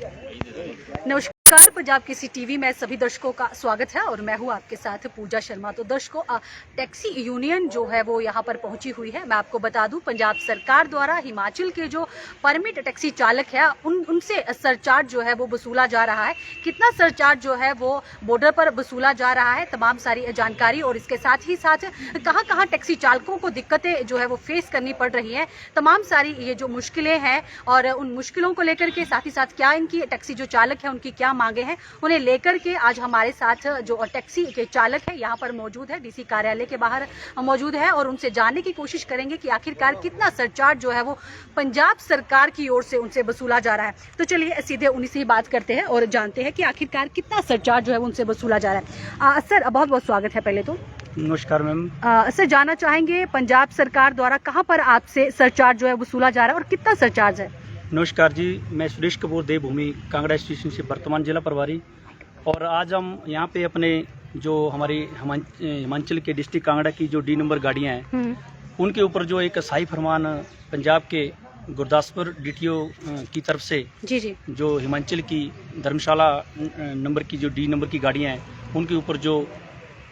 नमस्कार, पंजाब केसरी टीवी में सभी दर्शकों का स्वागत है और मैं हूं आपके साथ पूजा शर्मा। तो दर्शकों, टैक्सी यूनियन जो है वो यहां पर पहुंची हुई है। मैं आपको बता दूं, पंजाब सरकार द्वारा हिमाचल के जो परमिट टैक्सी चालक है उनसे सरचार्ज जो है वो वसूला जा रहा है। कितना सरचार्ज जो है वो बॉर्डर पर वसूला जा रहा है, तमाम सारी जानकारी और इसके साथ ही साथ कहां टैक्सी चालकों को दिक्कतें जो है वो फेस करनी पड़ रही हैं, तमाम सारी ये जो मुश्किलें हैं और उन मुश्किलों को लेकर के साथ ही साथ क्या इनकी टैक्सी जो चालक है उनकी क्या मांगे हैं, उन्हें लेकर के आज हमारे साथ जो टैक्सी के चालक है यहाँ पर मौजूद है, डीसी कार्यालय के बाहर मौजूद है और उनसे जानने की कोशिश करेंगे कि आखिरकार कितना सरचार्ज जो है वो पंजाब सरकार की ओर से उनसे वसूला जा रहा है। तो चलिए सीधे उन्हीं से ही बात करते हैं और जानते हैं कि आखिरकार कितना सरचार्ज जो है उनसे वसूला जा रहा है। सर, बहुत बहुत स्वागत है पहले तो। नमस्कार मैम। सर, जानना चाहेंगे पंजाब सरकार द्वारा कहाँ पर आपसे सरचार्ज जो है वसूला जा रहा है और कितना सरचार्ज है? नमस्कार जी, मैं सुरेश कपूर देवभूमि कांगड़ा स्टेशन से वर्तमान जिला प्रभारी, और आज हम यहाँ पे अपने जो हमारी हिमाचल के डिस्ट्रिक्ट कांगड़ा की जो डी नंबर गाड़ियाँ हैं उनके ऊपर जो एक शाही फरमान पंजाब के गुरदासपुर डीटीओ की तरफ से जी जो हिमाचल की धर्मशाला नंबर की जो डी नंबर की गाड़ियाँ हैं उनके ऊपर जो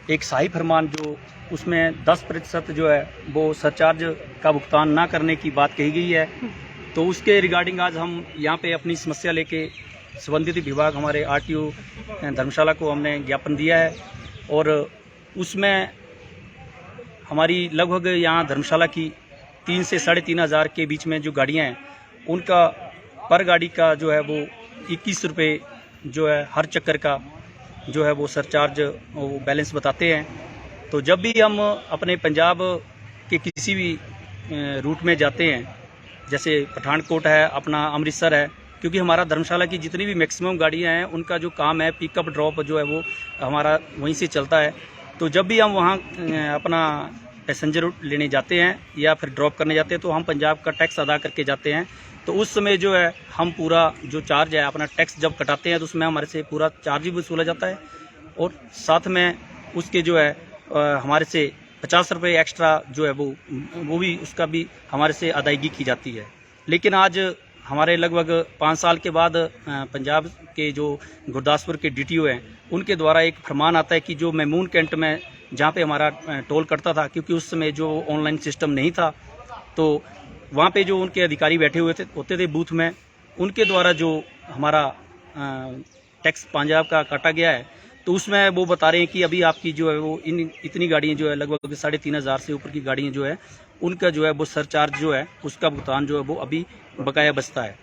एक शाही फरमान जो उसमें 10% जो है वो सरचार्ज का भुगतान ना करने की बात कही गई है। तो उसके रिगार्डिंग आज हम यहाँ पे अपनी समस्या लेके संबंधित विभाग हमारे आरटीओ धर्मशाला को हमने ज्ञापन दिया है और उसमें हमारी लगभग यहाँ धर्मशाला की 3 से 3,500 के बीच में जो गाड़ियाँ हैं उनका पर गाड़ी का जो है वो 21 रुपये जो है हर चक्कर का जो है वो सरचार्ज वो बैलेंस बताते हैं। तो जब भी हम अपने पंजाब के किसी भी रूट में जाते हैं, जैसे पठानकोट है, अपना अमृतसर है, क्योंकि हमारा धर्मशाला की जितनी भी मैक्सिमम गाड़ियां हैं उनका जो काम है पिकअप ड्रॉप जो है वो हमारा वहीं से चलता है। तो जब भी हम वहाँ अपना पैसेंजर लेने जाते हैं या फिर ड्रॉप करने जाते हैं तो हम पंजाब का टैक्स अदा करके जाते हैं। तो उस समय जो है हम पूरा जो चार्ज है अपना टैक्स जब कटाते हैं तो उसमें हमारे से पूरा चार्ज भी वसूला जाता है और साथ में उसके जो है हमारे से 50 रुपये एक्स्ट्रा जो है वो भी उसका भी हमारे से अदायगी की जाती है। लेकिन आज हमारे लगभग 5 साल के बाद पंजाब के जो गुरदासपुर के डीटीओ हैं उनके द्वारा एक फरमान आता है कि जो मैमून कैंट में जहाँ पे हमारा टोल कटता था, क्योंकि उस समय जो ऑनलाइन सिस्टम नहीं था, तो वहाँ पे जो उनके अधिकारी बैठे हुए होते थे बूथ में, उनके द्वारा जो हमारा टैक्स पंजाब का काटा गया है तो उसमें वो बता रहे हैं कि अभी आपकी जो है वो इतनी गाड़ियाँ जो है लगभग 3,500 से ऊपर की गाड़ियाँ जो है उनका जो है वो सरचार्ज जो है उसका भुगतान जो है वो अभी बकाया बचता है।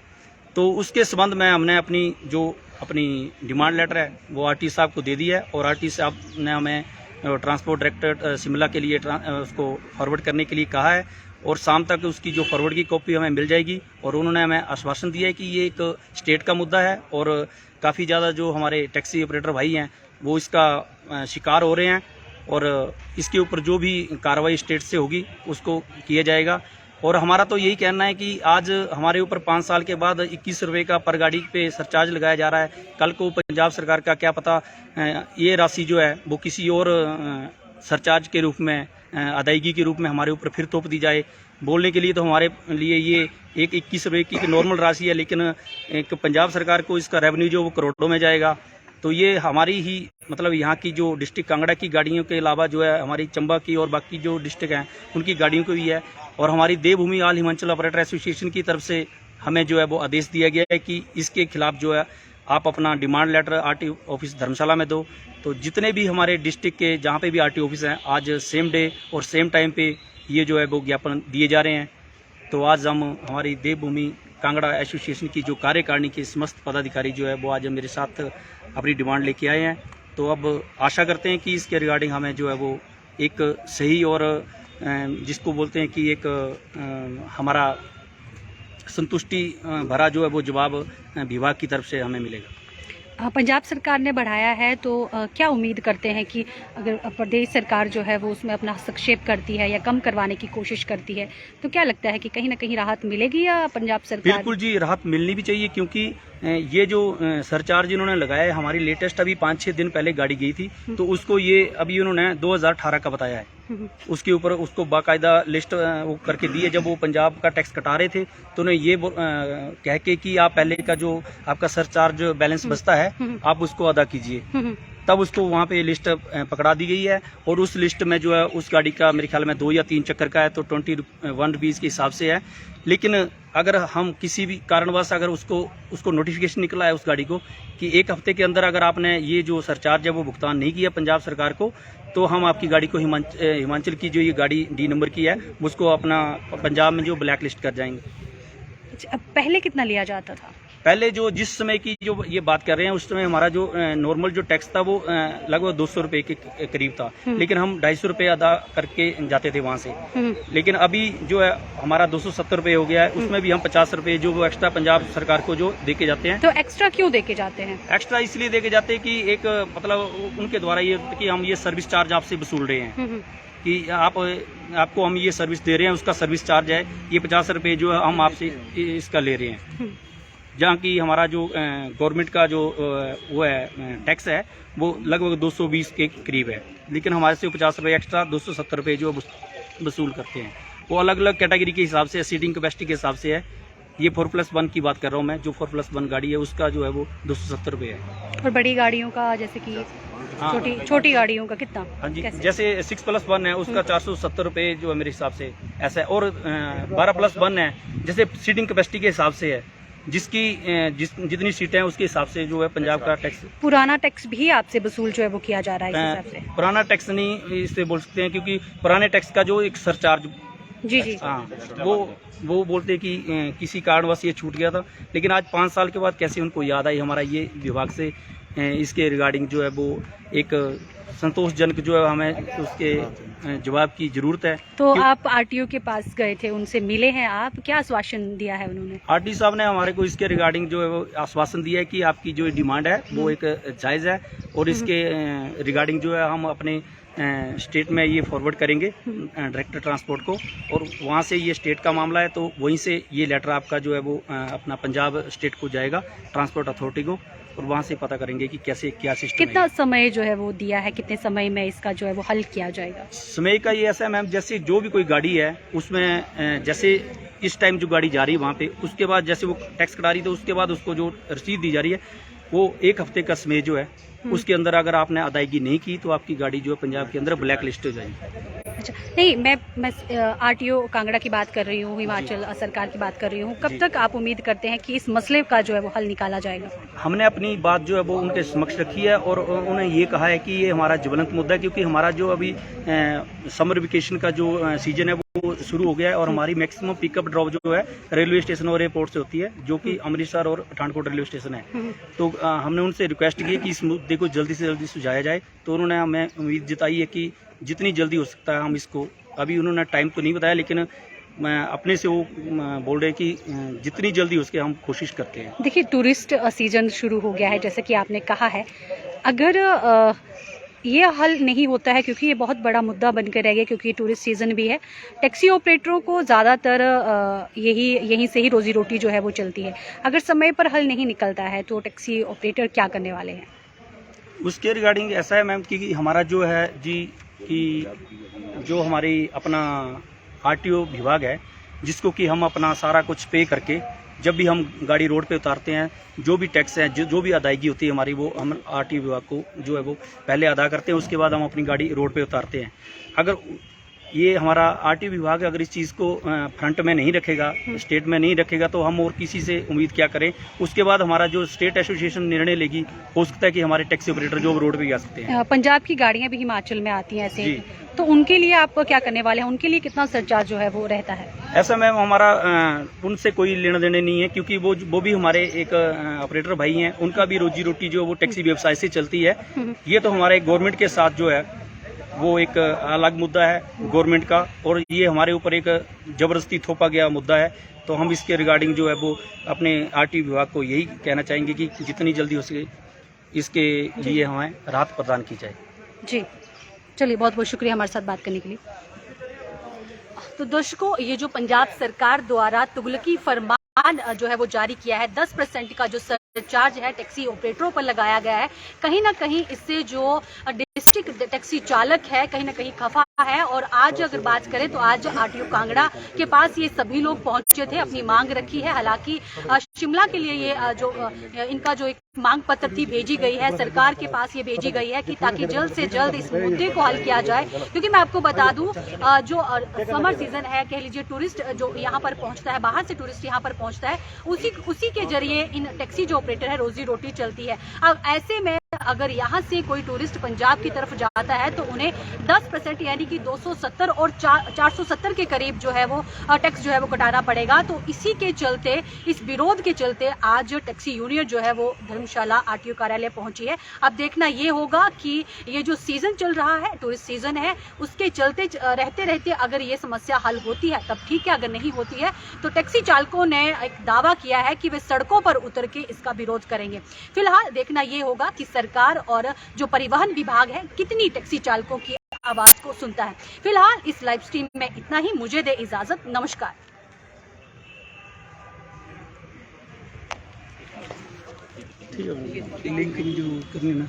तो उसके संबंध में हमने अपनी डिमांड लेटर है वो आरटी साहब को दे दी है और आरटी साहब ने हमें ट्रांसपोर्ट डायरेक्टर शिमला के लिए उसको फॉरवर्ड करने के लिए कहा है और शाम तक उसकी जो फॉरवर्ड की कॉपी हमें मिल जाएगी। और उन्होंने हमें आश्वासन दिया है कि ये एक स्टेट का मुद्दा है और काफ़ी ज़्यादा जो हमारे टैक्सी ऑपरेटर भाई हैं वो इसका शिकार हो रहे हैं और इसके ऊपर जो भी कार्रवाई स्टेट से होगी उसको किया जाएगा। और हमारा तो यही कहना है कि आज हमारे ऊपर 5 साल के बाद 21 रुपये का पर गाड़ी पे सरचार्ज लगाया जा रहा है। कल को पंजाब सरकार का क्या पता ये राशि जो है वो किसी और सरचार्ज के रूप में अदायगी के रूप में हमारे ऊपर फिर थोप दी जाए। बोलने के लिए तो हमारे लिए ये एक 21 रुपये की नॉर्मल राशि है, लेकिन एक पंजाब सरकार को इसका रेवेन्यू जो वो करोड़ों में जाएगा। तो ये हमारी ही मतलब यहाँ की जो डिस्ट्रिक्ट कांगड़ा की गाड़ियों के अलावा जो है हमारी चंबा की और बाकी जो डिस्ट्रिक्ट हैं उनकी गाड़ियों को भी है। और हमारी देवभूमि ऑल हिमाचल ऑपरेटर एसोसिएशन की तरफ से हमें जो है वो आदेश दिया गया है कि इसके खिलाफ जो है आप अपना डिमांड लेटर आरटी ऑफिस धर्मशाला में दो। तो जितने भी हमारे डिस्ट्रिक्ट के जहाँ पे भी आरटी ऑफिस हैं आज सेम डे और सेम टाइम पे ये जो है वो ज्ञापन दिए जा रहे हैं। तो आज हम हमारी देवभूमि कांगड़ा एसोसिएशन की जो कार्यकारिणी के समस्त पदाधिकारी जो है वो आज मेरे साथ अपनी डिमांड लेके आए हैं। तो अब आशा करते हैं कि इसके रिगार्डिंग हमें जो है वो एक सही और जिसको बोलते हैं कि एक हमारा संतुष्टि भरा जो है वो जवाब विभाग की तरफ से हमें मिलेगा। पंजाब सरकार ने बढ़ाया है तो क्या उम्मीद करते हैं कि अगर प्रदेश सरकार जो है वो उसमें अपना हस्तक्षेप करती है या कम करवाने की कोशिश करती है तो क्या लगता है कि कहीं ना कहीं राहत मिलेगी या पंजाब सरकार? बिल्कुल जी, राहत मिलनी भी चाहिए, क्योंकि ये जो सरचार्ज इन्होंने लगाया है हमारी लेटेस्ट अभी 5-6 दिन पहले गाड़ी गई थी तो उसको ये अभी उन्होंने 2018 का बताया है। उसके ऊपर उसको बाकायदा लिस्ट वो करके दी है। जब वो पंजाब का टैक्स कटा रहे थे तो उन्हें ये कह के कि आप पहले का जो आपका सरचार्ज बैलेंस बचता है आप उसको अदा कीजिए, तब उसको वहाँ पे लिस्ट पकड़ा दी गई है। और उस लिस्ट में जो है उस गाड़ी का मेरे ख्याल में 2 या 3 चक्कर का है तो 21 रुपीज़ के हिसाब से है। लेकिन अगर हम किसी भी कारणवश अगर उसको नोटिफिकेशन निकला है उस गाड़ी को कि 1 हफ्ते के अंदर अगर आपने ये जो सरचार्ज है वो भुगतान नहीं किया पंजाब सरकार को, तो हम आपकी गाड़ी को हिमाचल की जो ये गाड़ी D नंबर की है उसको अपना पंजाब में जो ब्लैक लिस्ट कर जाएंगे। अब पहले कितना लिया जाता था? पहले जो जिस समय की जो ये बात कर रहे हैं उस समय हमारा जो नॉर्मल जो टैक्स था वो लगभग 200 रुपए के करीब था, लेकिन हम 250 रुपए अदा करके जाते थे वहाँ से। लेकिन अभी जो है हमारा 270 रुपए हो गया है, उसमें भी हम 50 रुपए जो वो एक्स्ट्रा पंजाब सरकार को जो दे के जाते हैं। तो एक्स्ट्रा क्यों दे के जाते हैं? एक्स्ट्रा इसलिए दे के जाते हैं कि एक मतलब उनके द्वारा ये कि हम ये सर्विस चार्ज आपसे वसूल रहे हैं कि आपको हम ये सर्विस दे रहे हैं, उसका सर्विस चार्ज है ये 50 रुपए जो है हम आपसे इसका ले रहे हैं। जहाँ की हमारा जो गवर्नमेंट का जो वो है टैक्स है वो लगभग 220 के करीब है, लेकिन हमारे से 50 रुपये एक्स्ट्रा 270 रुपये जो वसूल करते हैं। वो अलग अलग कैटेगरी के हिसाब से, सीटिंग कैपेसिटी के हिसाब से है। ये 4+1 की बात कर रहा हूँ मैं, जो 4+1 गाड़ी है उसका जो है वो 270 रुपये है। और बड़ी गाड़ियों का जैसे कि छोटी गाड़ियों का कितना? हाँ जी, जैसे 6+1 है उसका 470 रुपये जो है मेरे हिसाब से ऐसा है। और 12+1 है जैसे सीटिंग कैपेसिटी के हिसाब से है, जिसकी जितनी सीटें हैं उसके हिसाब से जो है पंजाब का टैक्स। पुराना टैक्स भी आपसे वसूल जो है वो किया जा रहा है इस हिसाब से? पुराना टैक्स नहीं इसे बोल सकते हैं, क्योंकि पुराने टैक्स का जो एक सरचार्ज जी हाँ वो बोलते हैं कि किसी कारणवश ये छूट गया था, लेकिन आज 5 साल के बाद कैसे उनको याद आई हमारा ये विभाग से इसके रिगार्डिंग जो है वो एक संतोषजनक जो है हमें उसके जवाब की जरूरत है। तो आप आरटीओ के पास गए थे, उनसे मिले हैं आप, क्या आश्वासन दिया है उन्होंने? आरटीओ साहब ने हमारे को इसके रिगार्डिंग जो है वो आश्वासन दिया है कि आपकी जो डिमांड है वो एक जायज़ है और इसके रिगार्डिंग जो है हम अपने स्टेट में ये फॉरवर्ड करेंगे डायरेक्टर ट्रांसपोर्ट को, और वहाँ से ये स्टेट का मामला है तो वहीं से ये लेटर आपका जो है वो अपना पंजाब स्टेट को जाएगा ट्रांसपोर्ट अथॉरिटी को, और वहाँ से पता करेंगे कि कैसे क्या सिस्टम है। कितना समय जो है वो दिया है, कितने समय में इसका जो है वो हल किया जाएगा? समय का ये ऐसा है मैम, जैसे जो भी कोई गाड़ी है उसमें जैसे इस टाइम जो गाड़ी जा रही है वहाँ पे, उसके बाद जैसे वो टैक्स कटा रही है तो उसके बाद उसको जो रसीद दी जा रही है वो 1 हफ्ते का समय जो है उसके अंदर अगर आपने अदायगी नहीं की तो आपकी गाड़ी जो है पंजाब के अंदर ब्लैक लिस्ट हो जाएगी। अच्छा, नहीं मैं आरटीओ कांगड़ा की बात कर रही हूँ, हिमाचल सरकार की बात कर रही हूँ। कब तक आप उम्मीद करते हैं कि इस मसले का जो है वो हल निकाला जाएगा? हमने अपनी बात जो है वो उनके समक्ष रखी है और उन्हें ये कहा है कि ये हमारा ज्वलंत मुद्दा है, क्योंकि हमारा जो अभी समर वेकेशन का जो सीजन है वो शुरू हो गया है और हमारी मैक्सिमम पिकअप ड्रॉप जो है रेलवे स्टेशन और एयरपोर्ट से होती है, जो कि अमृतसर और पठानकोट रेलवे स्टेशन है। तो हमने उनसे रिक्वेस्ट की कि इस मुद्दे को जल्दी से जल्दी सुलझाया जाए, तो उन्होंने हमें उम्मीद जताई है कि जितनी जल्दी हो सकता है हम इसको, अभी उन्होंने टाइम तो नहीं बताया लेकिन मैं अपने से वो बोल रहे हैं कि जितनी जल्दी हो सके हम कोशिश करते हैं। देखिए, टूरिस्ट सीजन शुरू हो गया है जैसे कि आपने कहा है, अगर ये हल नहीं होता है, क्योंकि ये बहुत बड़ा मुद्दा बनकर रह गया, क्योंकि टूरिस्ट सीजन भी है, टैक्सी ऑपरेटरों को ज़्यादातर यहीं से ही रोजी रोटी जो है वो चलती है। अगर समय पर हल नहीं निकलता है तो टैक्सी ऑपरेटर क्या करने वाले हैं? उसके रिगार्डिंग ऐसा है मैम कि हमारा जो है जी कि जो हमारी अपना आरटीओ विभाग है, जिसको कि हम अपना सारा कुछ पे करके जब भी हम गाड़ी रोड पे उतारते हैं, जो भी टैक्स है जो भी अदायगी होती है हमारी, वो हम आरटीओ विभाग को जो है वो पहले अदा करते हैं, उसके बाद हम अपनी गाड़ी रोड पे उतारते हैं। अगर ये हमारा आरटीओ विभाग अगर इस चीज़ को फ्रंट में नहीं रखेगा, स्टेट में नहीं रखेगा, तो हम और किसी से उम्मीद क्या करें। उसके बाद हमारा जो स्टेट एसोसिएशन निर्णय लेगी, हो सकता है कि हमारे टैक्सी ऑपरेटर जो रोड पे आ सकते हैं। पंजाब की गाड़ियां भी हिमाचल में आती हैं ऐसे, तो उनके लिए आप क्या करने वाले हैं? उनके लिए कितना सरचार्ज जो है वो रहता है? ऐसा मैम हमारा उनसे कोई लेना देने नहीं है, क्योंकि वो भी हमारे एक ऑपरेटर भाई हैं, उनका भी रोजी रोटी जो वो टैक्सी व्यवसाय से चलती है। ये तो हमारे गवर्नमेंट के साथ जो है वो एक अलग मुद्दा है गवर्नमेंट का, और ये हमारे ऊपर एक जबरदस्ती थोपा गया मुद्दा है। तो हम इसके रिगार्डिंग जो है वो अपने आरटीओ विभाग को यही कहना चाहेंगे कि जितनी जल्दी हो सके इसके लिए हमें राहत प्रदान की जाए। जी, चलिए, बहुत बहुत शुक्रिया हमारे साथ बात करने के लिए। तो दर्शकों, ये जो पंजाब सरकार द्वारा तुगलकी फरमान जो है वो जारी किया है, 10% का जो सरचार्ज है टैक्सी ऑपरेटरों पर लगाया गया है, कहीं ना कहीं इससे जो डिस्ट्रिक्ट टैक्सी चालक है कहीं ना कहीं खफा है। और आज अगर बात करें तो आज आरटीओ कांगड़ा के पास ये सभी लोग पहुंचे थे, अपनी मांग रखी है। हालांकि शिमला के लिए ये जो इनका जो एक मांग पत्र थी भेजी गई है, सरकार के पास ये भेजी गई है कि ताकि जल्द से जल्द इस मुद्दे को हल किया जाए। क्योंकि मैं आपको बता दूं जो समर सीजन है, कह लीजिए टूरिस्ट जो यहाँ पर पहुंचता है, बाहर से टूरिस्ट यहाँ पर पहुंचता है, उसी के जरिए इन टैक्सी जो ऑपरेटर है रोजी रोटी चलती है। अब ऐसे में अगर यहाँ से कोई टूरिस्ट पंजाब की तरफ जाता है तो उन्हें 10% यानी कि 270 और 470 के करीब जो है वो टैक्स जो है वो कटाना पड़ेगा। तो इसी के चलते, इस विरोध के चलते आज टैक्सी यूनियन जो है वो धर्मशाला आरटीओ कार्यालय पहुंची है। अब देखना ये होगा कि ये जो सीजन चल रहा है, टूरिस्ट सीजन है, उसके चलते रहते रहते अगर ये समस्या हल होती है तब ठीक है, अगर नहीं होती है तो टैक्सी चालकों ने एक दावा किया है कि वे सड़कों पर उतर के इसका विरोध करेंगे। फिलहाल देखना ये होगा कि सरकार और जो परिवहन विभाग है कितनी टैक्सी चालकों की आवाज को सुनता है। फिलहाल इस लाइव स्ट्रीम में इतना ही, मुझे दे इजाजत, नमस्कार। ठीक है, लिंक जो करनी ना